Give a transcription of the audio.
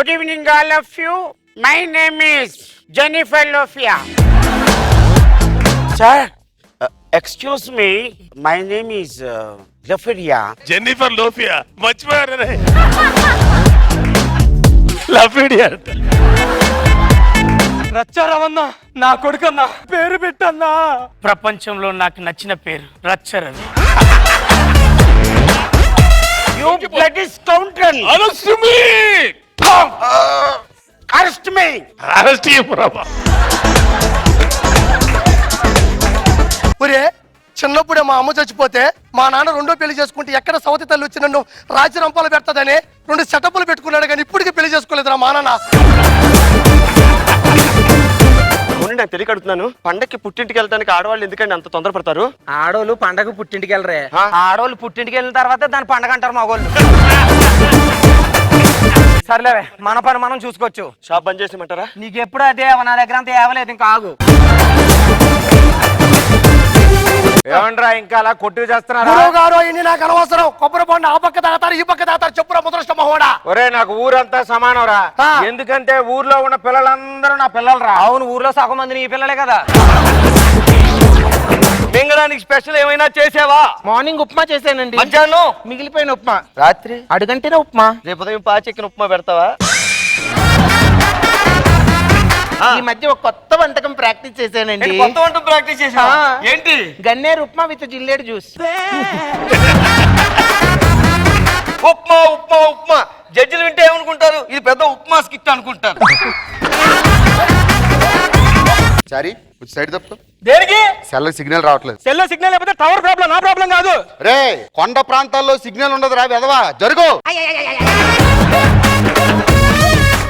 Good evening, all of you. My name is Jennifer Lofia. Sir, excuse me. My name is Lofia. Jennifer Lofia. మర్చిపోయారే లఫిడియా. రచ్చారవన్నా నా కొడుకన్నా పేరు పెట్టన్నా. ప్రపంచంలో నాకు నచ్చిన పేరు Racha Ravi. You bloody scoundrel! Arrest me! Arrest me! Arrest him, brother. ఒరే చిన్నప్పుడే మా అమ్మ చచ్చిపోతే మా నాన్న రెండో పెళ్లి చేసుకుంటే ఎక్కడ సవతి తల్లి వచ్చి నన్ను రాజ్యరంపాలు పెడతాదని 2 సెటప్లు పెట్టుకున్నాడు, కానీ ఇప్పటికీ పెళ్లి చేసుకోలేదురా మా నాన్న. నాకు తెలియక అడుగుతున్నాను, పండక్కి పుట్టింటికి వెళ్ళడానికి ఆడవాళ్ళు ఎందుకండి అంత తొందరపడతారు? ఆడోళ్ళు పండగ పుట్టింటికి వెళ్ళరే, ఆడోళ్ళు పుట్టింటికి వెళ్ళిన తర్వాత దాని పండగ అంటారు మగోళ్ళు. సర్లేవే, మన పని మనం చూసుకోవచ్చు. షాప్ బంద్ చేసేయమంటారా? నీకు ఎప్పుడు అదే నా దగ్గర అంత ఏవలేదు, ఇంకా ఆగు. ఏమండ్రా ఇంకా అలా కొట్టు చేస్తున్నారా? గురువు గారు ఇన్ని నాకు అనవసరం. కొబ్బరి బొండ ఆ పక్క తాగుతారు, ఈ పక్క తాగుతారు. చెప్పురా ముద్రష్ట మహోడా. ఒరే నాకు ఊరంతా సమానం రా. ఎందుకంటే ఊర్లో ఉన్న పిల్లలందరూ నా పిల్లలు రా. అవును, ఊర్లో సగం మంది నీ పిల్లలే కదా. మింగడానికి స్పెషల్ ఏమైనా చేసావా? మార్నింగ్ ఉప్మా చేశానండి, మధ్యాహ్నం మిగిలిపోయిన ఉప్మా, రాత్రి అడుగంటేనే ఉప్మా, రేపు ఉదయం పాచెక్కిన ఉప్మా పెడతావా? ఈ మధ్య ఒక కొత్త వంటకం ప్రాక్టీస్ చేశానండి. కొత్త వంట ప్రాక్టీస్ చేసావా? ఏంటి? గన్నేరు ఉప్మా విత్ జిల్లేడు జ్యూస్. ఉప్మా ఉప్మా ఉప్మా. జడ్జిలు వింటే ఏమనుకుంటారు? ఇది పెద్ద ఉప్మా స్కిట్ అనుకుంటారు. సారీ సైడ్ తప్పు. దేనికి? సెల్ సిగ్నల్ రావట్లేదు. సెల్లో సిగ్నల్ లేకపోతే టవర్ ప్రాబ్లం, నా ప్రాబ్లం కాదు. రే కొండ ప్రాంతాల్లో సిగ్నల్ ఉండదు రా వెదవా, జరుగు.